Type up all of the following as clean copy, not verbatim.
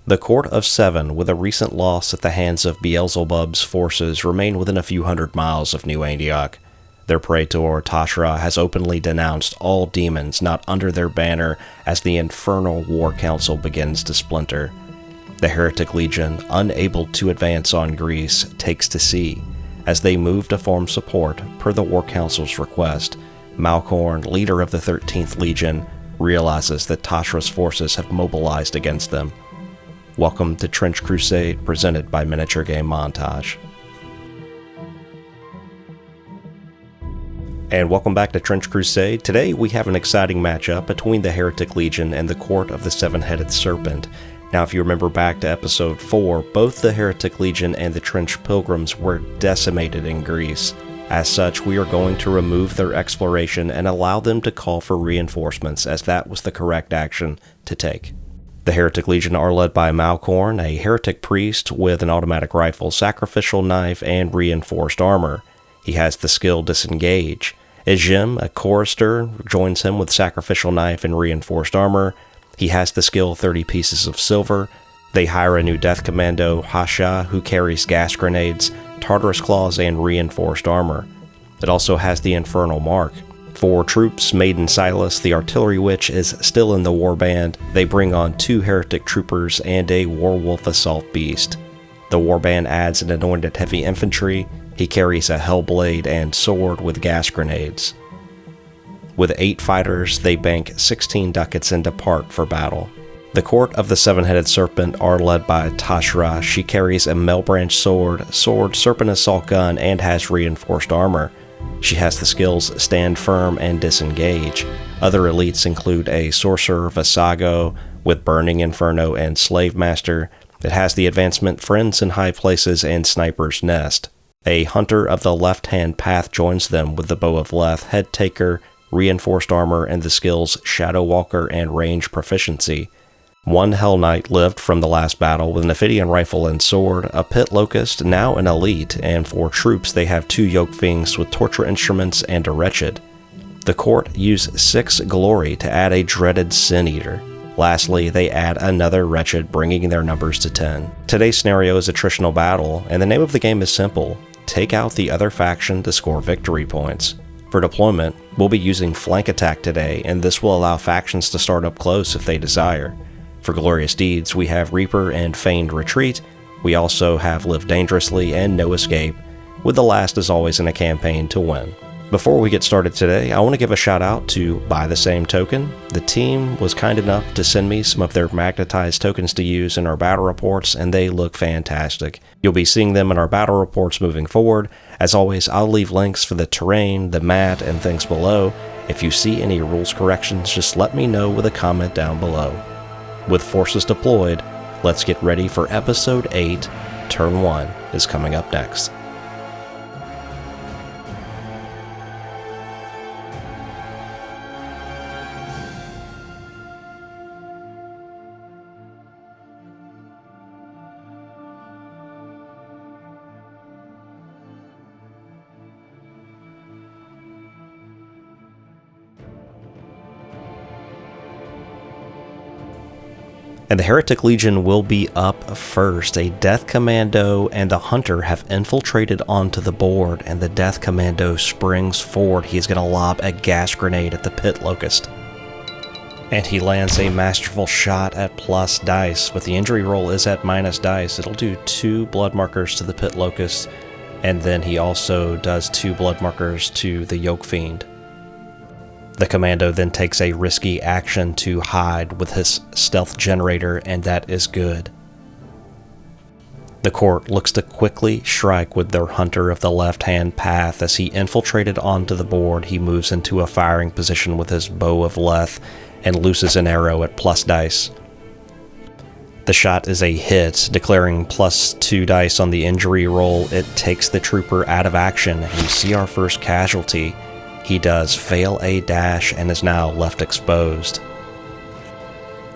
The Court of Seven, with a recent loss at the hands of Beelzebub's forces, remain within a few hundred miles of New Antioch. Their praetor, Tashra, has openly denounced all demons not under their banner as the infernal war council begins to splinter. The Heretic Legion, unable to advance on Greece, takes to sea. As they move to form support, per the war council's request, Malkorn, leader of the 13th Legion, realizes that Tashra's forces have mobilized against them. Welcome to Trench Crusade, presented by Miniature Game Montage. And welcome back to Trench Crusade. Today we have an exciting matchup between the Heretic Legion and the Court of the Seven-Headed Serpent. Now, if you remember back to episode 4, both the Heretic Legion and the Trench Pilgrims were decimated in Greece. As such, we are going to remove their exploration and allow them to call for reinforcements, as that was the correct action to take. The Heretic Legion are led by Malkorn, a heretic priest with an automatic rifle, sacrificial knife, and reinforced armor. He has the skill Disengage. Ejim, a chorister, joins him with sacrificial knife and reinforced armor. He has the skill 30 pieces of silver. They hire a new death commando, Hasha, who carries gas grenades, Tartarus claws, and reinforced armor. It also has the Infernal Mark. For troops, Maiden Silas, the artillery witch, is still in the warband. They bring on 2 heretic troopers and a werewolf assault beast. The warband adds an anointed heavy infantry. He carries a hellblade and sword with gas grenades. With 8 fighters, they bank 16 ducats and depart for battle. The Court of the Seven-Headed Serpent are led by Tashra. She carries a Melbranch sword, serpent assault gun, and has reinforced armor. She has the skills Stand Firm and Disengage. Other elites include a Sorcerer Vasago with Burning Inferno and Slave Master. It has the advancement Friends in High Places and Sniper's Nest. A Hunter of the Left-Hand Path joins them with the Bow of Leth, Head Taker, reinforced armor, and the skills Shadow Walker and Range Proficiency. 1 Hell Knight lived from the last battle with an Ophidian rifle and sword, a Pit Locust, now an elite, and for troops they have 2 Yoke Fiends with torture instruments and a Wretched. The court use 6 Glory to add a dreaded Sin Eater. Lastly, they add another Wretched, bringing their numbers to 10. Today's scenario is attritional battle, and the name of the game is simple: take out the other faction to score victory points. For deployment, we'll be using Flank Attack today, and this will allow factions to start up close if they desire. For Glorious Deeds, we have Reaper and Feigned Retreat. We also have Live Dangerously and No Escape, with the last as always in a campaign to win. Before we get started today, I want to give a shout out to By the Same Token. The team was kind enough to send me some of their magnetized tokens to use in our battle reports, and they look fantastic. You'll be seeing them in our battle reports moving forward. As always, I'll leave links for the terrain, the mat, and things below. If you see any rules corrections, just let me know with a comment down below. With forces deployed, let's get ready for Episode 8. Turn 1 is coming up next. And the Heretic Legion will be up first. A Death Commando and the Hunter have infiltrated onto the board, and the Death Commando springs forward. He's going to lob a gas grenade at the Pit Locust. And he lands a masterful shot at plus dice, but the injury roll is at minus dice. It'll do 2 blood markers to the Pit Locust, and then he also does 2 blood markers to the Yoke Fiend. The Commando then takes a risky action to hide with his stealth generator, and that is good. The court looks to quickly strike with their Hunter of the Left-Hand Path. As he infiltrated onto the board, he moves into a firing position with his Bow of Leth and looses an arrow at plus dice. The shot is a hit, declaring plus 2 dice on the injury roll. It takes the trooper out of action, and we see our first casualty. He does fail a dash and is now left exposed.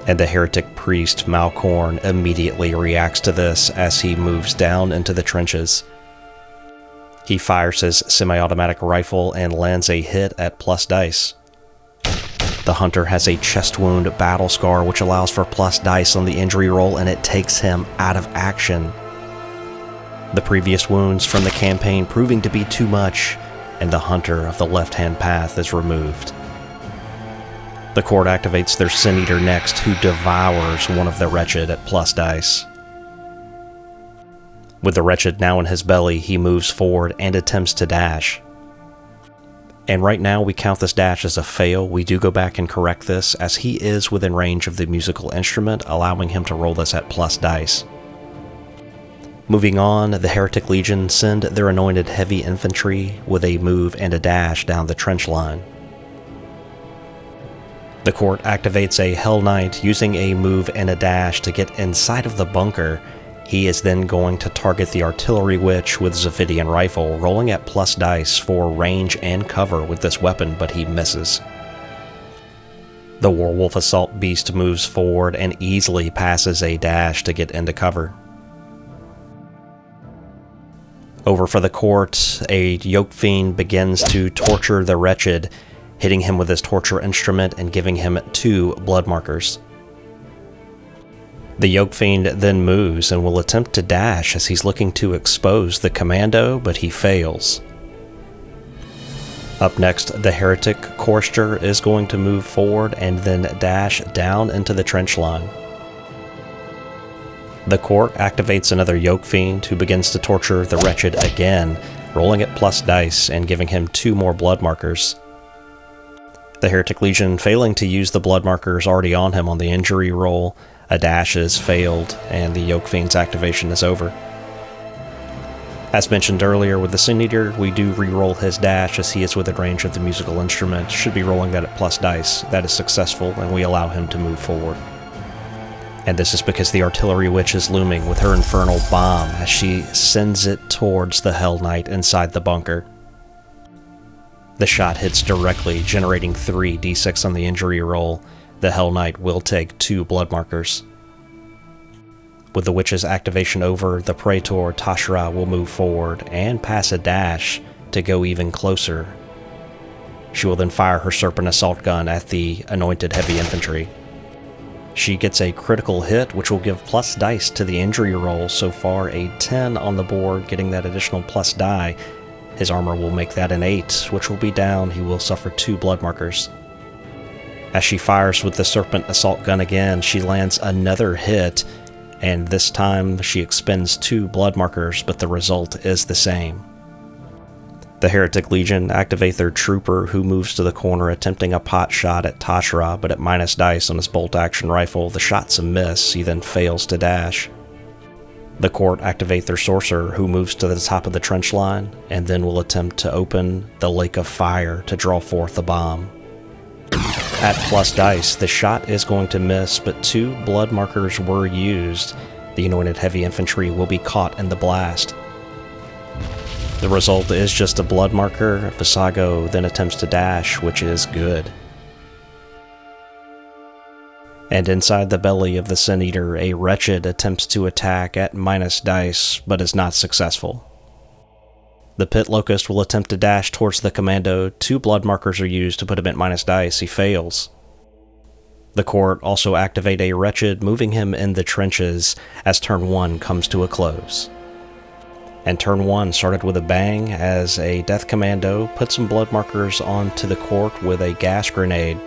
And the heretic priest, Malkorn, immediately reacts to this as he moves down into the trenches. He fires his semi-automatic rifle and lands a hit at plus dice. The Hunter has a chest wound battle scar which allows for plus dice on the injury roll, and it takes him out of action. The previous wounds from the campaign proving to be too much, and the Hunter of the left-hand path is removed. The Court activates their Sin Eater next, who devours one of the Wretched at plus dice. With the Wretched now in his belly, he moves forward and attempts to dash. And right now we count this dash as a fail. We do go back and correct this, as he is within range of the musical instrument, allowing him to roll this at plus dice. Moving on, the Heretic Legion send their anointed heavy infantry with a move and a dash down the trench line. The Court activates a Hell Knight using a move and a dash to get inside of the bunker. He is then going to target the Artillery Witch with Zephidian Rifle, rolling at plus dice for range and cover with this weapon, but he misses. The Werewolf Assault Beast moves forward and easily passes a dash to get into cover. Over for the Court, a Yoke Fiend begins to torture the Wretched, hitting him with his torture instrument and giving him 2 blood markers. The Yoke Fiend then moves and will attempt to dash as he's looking to expose the Commando, but he fails. Up next, the Heretic Chorister is going to move forward and then dash down into the trench line. The Court activates another Yoke Fiend who begins to torture the Wretched again, rolling at plus dice and giving him 2 more blood markers. The Heretic Legion failing to use the blood markers already on him on the injury roll, a dash is failed, and the Yoke Fiend's activation is over. As mentioned earlier with the Sin Eater, we do re-roll his dash as he is within range of the musical instrument, should be rolling that at plus dice. That is successful, and we allow him to move forward. And this is because the Artillery Witch is looming with her Infernal Bomb as she sends it towards the Hell Knight inside the bunker. The shot hits directly, generating 3 d6 on the injury roll. The Hell Knight will take 2 blood markers. With the Witch's activation over, the Praetor Tashra will move forward and pass a dash to go even closer. She will then fire her Serpent assault gun at the anointed heavy infantry. She gets a critical hit, which will give plus dice to the injury roll. So far, a 10 on the board, getting that additional plus die. His armor will make that an 8, which will be down. He will suffer 2 blood markers. As she fires with the Serpent assault gun again, she lands another hit, and this time she expends 2 blood markers, but the result is the same. The Heretic Legion activate their trooper, who moves to the corner attempting a pot shot at Tashra, but at minus dice on his bolt-action rifle, the shot's a miss. He then fails to dash. The Court activate their sorcerer, who moves to the top of the trench line, and then will attempt to open the Lake of Fire to draw forth the bomb. At plus dice, the shot is going to miss, but 2 blood markers were used. The anointed heavy infantry will be caught in the blast. The result is just a blood marker. Visago then attempts to dash, which is good. And inside the belly of the Sin Eater, a Wretched attempts to attack at minus dice, but is not successful. The Pit Locust will attempt to dash towards the Commando. 2 blood markers are used to put him at minus dice. He fails. The Court also activate a Wretched, moving him in the trenches as turn 1 comes to a close. And turn 1 started with a bang as a Death Commando put some blood markers onto the Court with a gas grenade.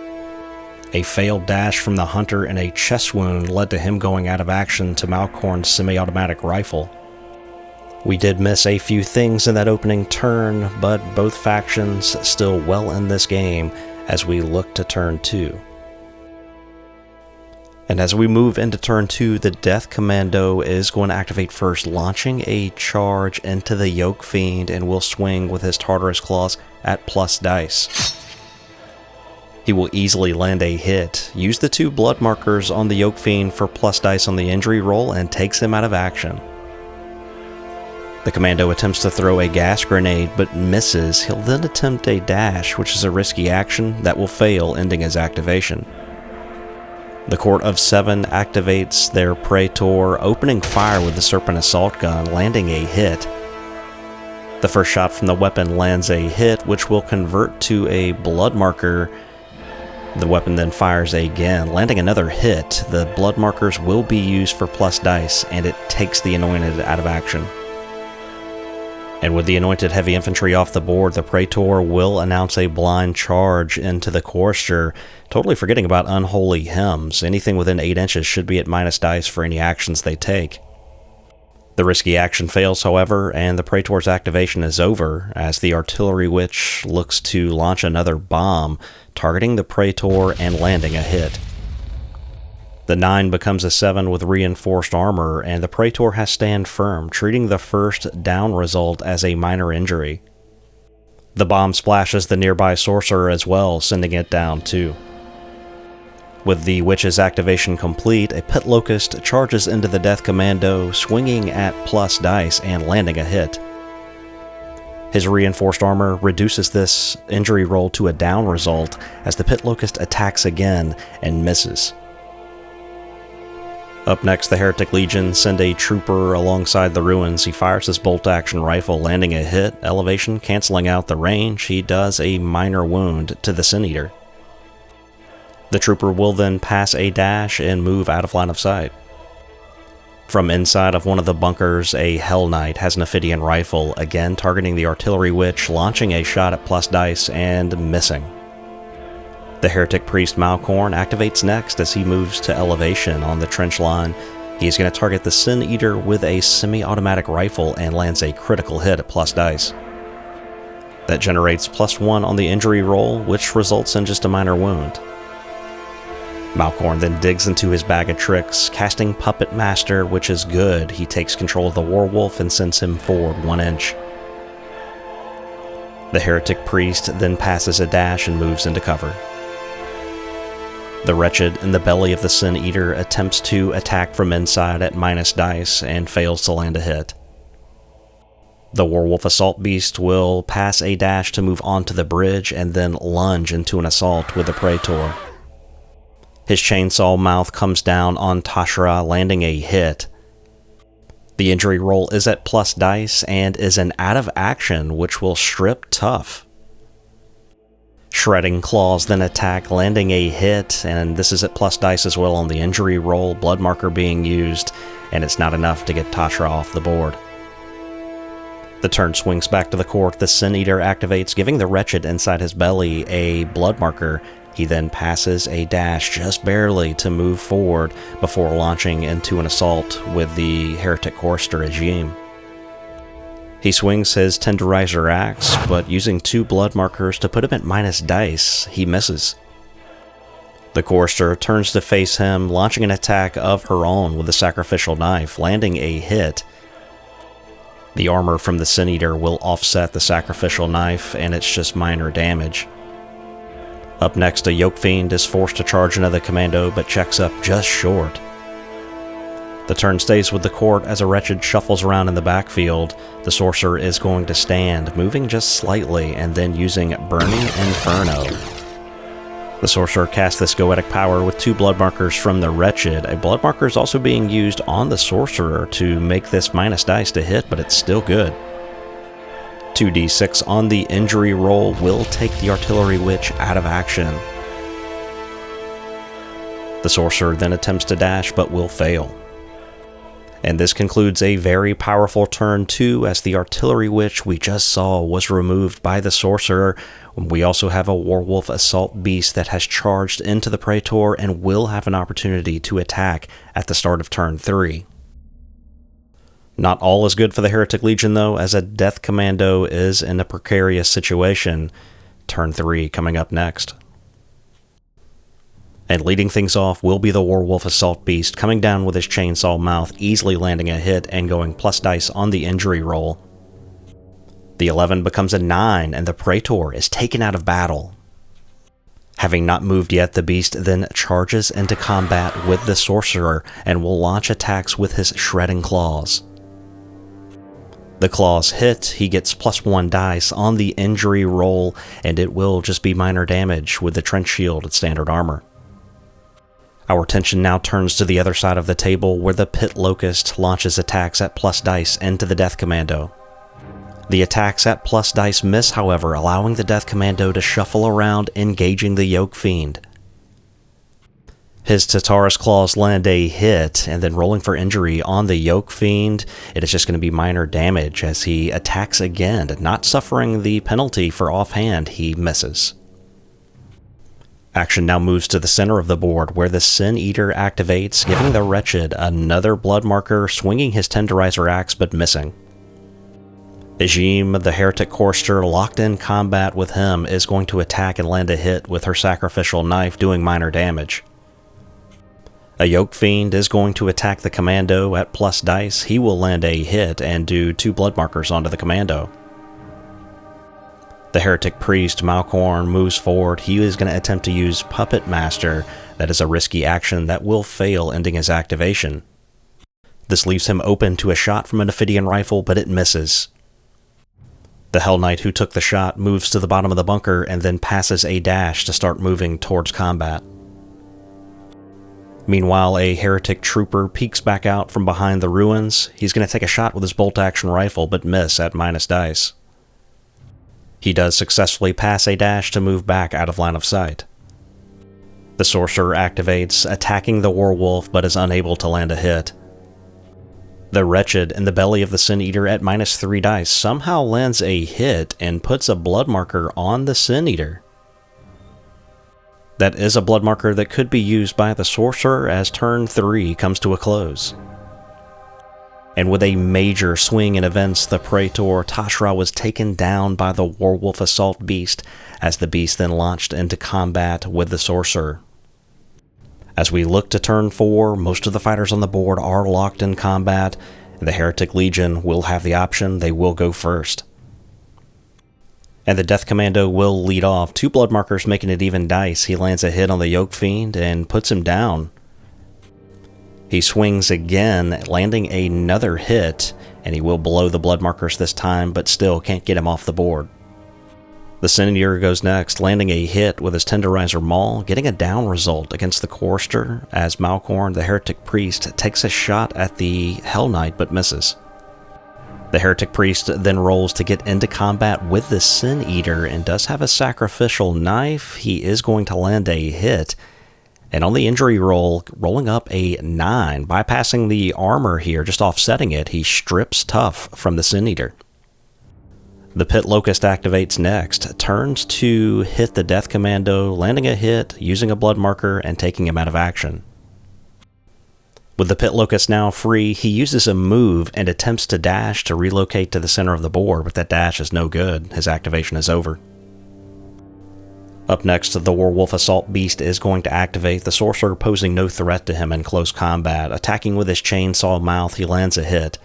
A failed dash from the Hunter and a chest wound led to him going out of action to Malkorn's semi-automatic rifle. We did miss a few things in that opening turn, but both factions still well in this game as we look to turn 2. And as we move into turn 2, the Death Commando is going to activate first, launching a charge into the Yoke Fiend, and will swing with his Tartarus Claws at plus dice. He will easily land a hit, use the 2 blood markers on the Yoke Fiend for plus dice on the injury roll, and takes him out of action. The Commando attempts to throw a gas grenade, but misses. He'll then attempt a dash, which is a risky action that will fail, ending his activation. The Court of 7 activates their Praetor, opening fire with the Serpent assault gun, landing a hit. The first shot from the weapon lands a hit, which will convert to a blood marker, The weapon then fires again, landing another hit. The blood markers will be used for plus dice, and it takes the Anointed out of action. And with the Anointed heavy infantry off the board, the Praetor will announce a blind charge into the Chorister, totally forgetting about Unholy Hymns. Anything within 8 inches should be at minus dice for any actions they take. The risky action fails, however, and the Praetor's activation is over, as the Artillery Witch looks to launch another bomb, targeting the Praetor and landing a hit. The 9 becomes a 7 with reinforced armor, and the Praetor has stand firm, treating the first down result as a minor injury. The bomb splashes the nearby Sorcerer as well, sending it down too. With the Witch's activation complete, a Pit Locust charges into the Death Commando, swinging at plus dice and landing a hit. His reinforced armor reduces this injury roll to a down result as the Pit Locust attacks again and misses. Up next, the Heretic Legion send a trooper alongside the ruins. He fires his bolt-action rifle, landing a hit, elevation, canceling out the range. He does a minor wound to the Sin Eater. The trooper will then pass a dash and move out of line of sight. From inside of one of the bunkers, a Hell Knight has an Ophidian rifle, again targeting the Artillery Witch, launching a shot at plus dice and missing. The Heretic Priest Malkorn activates next as he moves to elevation on the trench line. He's going to target the Sin Eater with a semi-automatic rifle and lands a critical hit at plus dice. That generates +1 on the injury roll, which results in just a minor wound. Malkorn then digs into his bag of tricks, casting Puppet Master, which is good. He takes control of the Warwolf and sends him forward 1 inch. The Heretic Priest then passes a dash and moves into cover. The Wretched in the belly of the Sin Eater attempts to attack from inside at minus dice and fails to land a hit. The Warwolf Assault Beast will pass a dash to move onto the bridge and then lunge into an assault with the Praetor. His chainsaw mouth comes down on Tashra, landing a hit. The injury roll is at plus dice and is an out of action, which will strip Tough. Shredding Claws then attack, landing a hit, and this is at plus dice as well on the injury roll, blood marker being used, and it's not enough to get Tashra off the board. The turn swings back to the court. The Sin Eater activates, giving the Wretched inside his belly a blood marker. He then passes a dash just barely to move forward before launching into an assault with the Heretic Chorister regime. He swings his Tenderizer Axe, but using 2 blood markers to put him at minus dice, he misses. The Chorister turns to face him, launching an attack of her own with the Sacrificial Knife, landing a hit. The armor from the Sin Eater will offset the Sacrificial Knife, and it's just minor damage. Up next, a Yoke Fiend is forced to charge another commando, but checks up just short. The turn stays with the court as a Wretched shuffles around in the backfield. The Sorcerer is going to stand, moving just slightly, and then using Burning Inferno. The Sorcerer casts this Goetic power with 2 blood markers from the Wretched. A blood marker is also being used on the Sorcerer to make this minus dice to hit, but it's still good. 2d6 on the injury roll will take the Artillery Witch out of action. The Sorcerer then attempts to dash, but will fail. And this concludes a very powerful turn 2, as the Artillery Witch we just saw was removed by the Sorcerer. We also have a Warwolf Assault Beast that has charged into the Praetor and will have an opportunity to attack at the start of turn 3. Not all is good for the Heretic Legion though, as a Death Commando is in a precarious situation. Turn 3 coming up next. And leading things off will be the Warwolf Assault Beast, coming down with his chainsaw mouth, easily landing a hit and going plus dice on the injury roll. The 11 becomes a 9, and the Praetor is taken out of battle. Having not moved yet, the Beast then charges into combat with the Sorcerer and will launch attacks with his Shredding Claws. The claws hit, he gets +1 dice on the injury roll, and it will just be minor damage with the Trench Shield and standard armor. Our attention now turns to the other side of the table, where the Pit Locust launches attacks at plus dice into the Death Commando. The attacks at plus dice miss, however, allowing the Death Commando to shuffle around, engaging the Yoke Fiend. His Tataris Claws land a hit, and then rolling for injury on the Yoke Fiend, it is just going to be minor damage as he attacks again, not suffering the penalty for offhand. He misses. Action now moves to the center of the board, where the Sin Eater activates, giving the Wretched another blood marker, swinging his Tenderizer Axe but missing. Ajim, the Heretic Chorister, locked in combat with him, is going to attack and land a hit with her Sacrificial Knife, doing minor damage. A Yoke Fiend is going to attack the Commando at plus dice. He will land a hit and do 2 blood markers onto the Commando. The Heretic Priest, Malkorn, moves forward. He is going to attempt to use Puppet Master. That is a risky action that will fail, ending his activation. This leaves him open to a shot from an Ophidian Rifle, but it misses. The Hell Knight who took the shot moves to the bottom of the bunker and then passes a dash to start moving towards combat. Meanwhile, a Heretic Trooper peeks back out from behind the ruins. He's going to take a shot with his bolt-action rifle, but miss at minus dice. He does successfully pass a dash to move back out of line of sight. The Sorcerer activates, attacking the Werewolf, but is unable to land a hit. The Wretched in the belly of the Sin Eater at minus 3 dice somehow lands a hit and puts a blood marker on the Sin Eater. That is a blood marker that could be used by the Sorcerer as turn 3 comes to a close. And with a major swing in events, the Praetor Tashra was taken down by the Werewolf Assault Beast, as the beast then launched into combat with the Sorcerer. As we look to turn 4, most of the fighters on the board are locked in combat, and the Heretic Legion will have the option. They will go first. And the Death Commando will lead off. 2 blood markers making it even dice. He lands a hit on the Yoke Fiend and puts him down. He swings again, landing another hit, and he will blow the blood markers this time, but still can't get him off the board. The Sin Eater goes next, landing a hit with his Tenderizer Maul, getting a down result against the Chorister, as Malkorn, the Heretic Priest, takes a shot at the Hell Knight but misses. The Heretic Priest then rolls to get into combat with the Sin Eater and does have a Sacrificial Knife. He is going to land a hit, and on the injury roll, rolling up a 9, bypassing the armor here, just offsetting it, he strips tough from the Sin Eater. The Pit Locust activates next, turns to hit the Death Commando, landing a hit, using a blood marker, and taking him out of action. With the Pit Locust now free, he uses a move and attempts to dash to relocate to the center of the board, but that dash is no good. His activation is over. Up next, the Werewolf Assault Beast is going to activate, the Sorcerer posing no threat to him in close combat. Attacking with his chainsaw mouth, he lands a hit.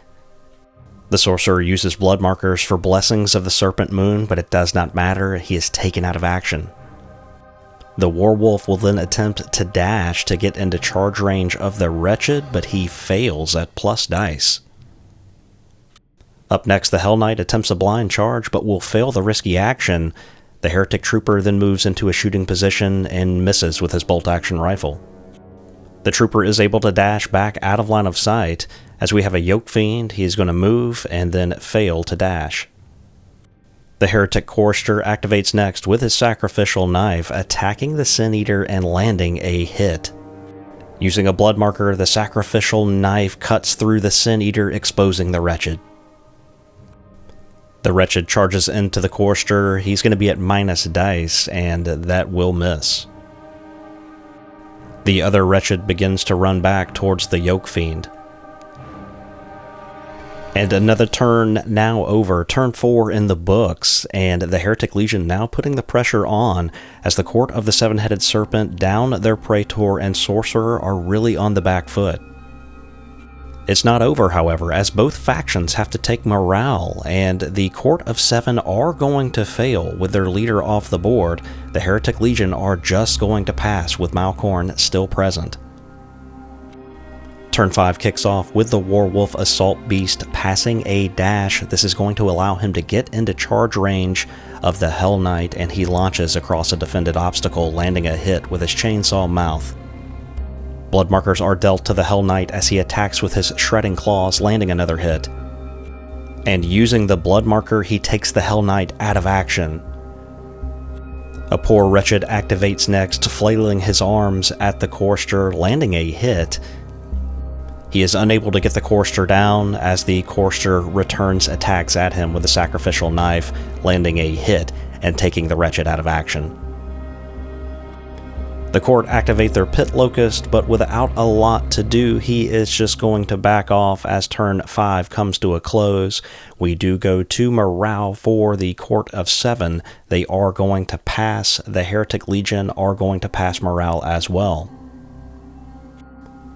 The Sorcerer uses blood markers for Blessings of the Serpent Moon, but it does not matter. He is taken out of action. The Werewolf will then attempt to dash to get into charge range of the Wretched, but he fails at plus dice. Up next, the Hell Knight attempts a blind charge, but will fail the risky action. The Heretic Trooper then moves into a shooting position and misses with his bolt-action rifle. The Trooper is able to dash back out of line of sight. As we have a Yoke Fiend, he is going to move and then fail to dash. The Heretic Chorister activates next with his Sacrificial Knife, attacking the Sin Eater and landing a hit. Using a blood marker, the Sacrificial Knife cuts through the Sin Eater, exposing the Wretched. The Wretched charges into the Chorister. He's going to be at minus dice, and that will miss. The other Wretched begins to run back towards the Yoke Fiend. And another turn now over, turn 4 in the books, and the Heretic Legion now putting the pressure on as the Court of the Seven-Headed Serpent, down their Praetor and Sorcerer, are really on the back foot. It's not over, however, as both factions have to take morale, and the Court of Seven are going to fail with their leader off the board. The Heretic Legion are just going to pass with Malkorn still present. Turn 5 kicks off with the Werewolf Assault Beast passing a dash. This is going to allow him to get into charge range of the Hell Knight, and he launches across a defended obstacle, landing a hit with his chainsaw mouth. Blood markers are dealt to the Hell Knight as he attacks with his Shredding Claws, landing another hit. And using the blood marker, he takes the Hell Knight out of action. A poor wretched activates next, flailing his arms at the chorister, landing a hit. He is unable to get the chorister down as the chorister returns attacks at him with a sacrificial knife, landing a hit and taking the wretched out of action. The court activate their pit locust, but without a lot to do, he is just going to back off as turn 5 comes to a close. We do go to morale for the court of 7. They are going to pass. The Heretic Legion are going to pass morale as well.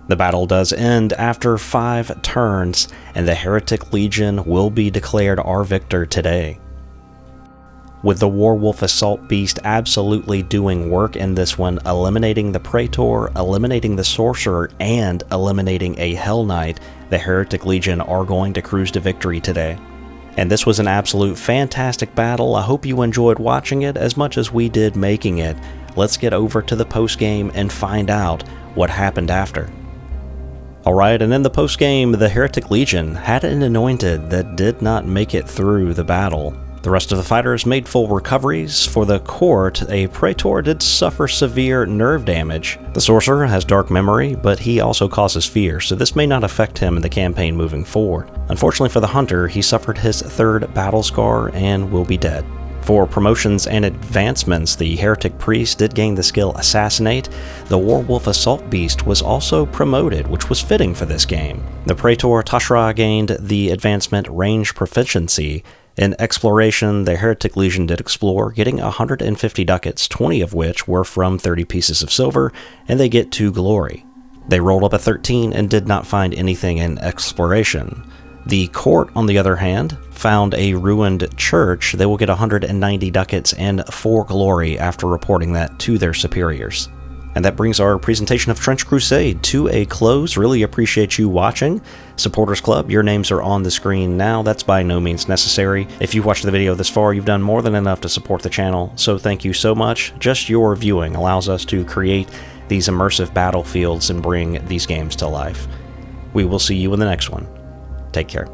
The battle does end after 5 turns, and the Heretic Legion will be declared our victor today. With the Warwolf Assault Beast absolutely doing work in this one, eliminating the Praetor, eliminating the Sorcerer, and eliminating a Hell Knight, the Heretic Legion are going to cruise to victory today. And this was an absolute fantastic battle. I hope you enjoyed watching it as much as we did making it. Let's get over to the post-game and find out what happened after. Alright, and in the post-game, the Heretic Legion had an anointed that did not make it through the battle. The rest of the fighters made full recoveries. For the court, a Praetor did suffer severe nerve damage. The Sorcerer has dark memory, but he also causes fear, so this may not affect him in the campaign moving forward. Unfortunately for the Hunter, he suffered his 3rd battle scar and will be dead. For promotions and advancements, the Heretic Priest did gain the skill Assassinate. The Warwolf Assault Beast was also promoted, which was fitting for this game. The Praetor Tashra gained the advancement Range Proficiency. In Exploration, the Heretic Legion did explore, getting 150 ducats, 20 of which were from 30 pieces of silver, and they get 2 glory. They rolled up a 13 and did not find anything in Exploration. The court, on the other hand, found a ruined church. They will get 190 ducats and 4 glory after reporting that to their superiors. And that brings our presentation of Trench Crusade to a close. Really appreciate you watching. Supporters Club, your names are on the screen now. That's by no means necessary. If you've watched the video this far, you've done more than enough to support the channel, so thank you so much. Just your viewing allows us to create these immersive battlefields and bring these games to life. We will see you in the next one. Take care.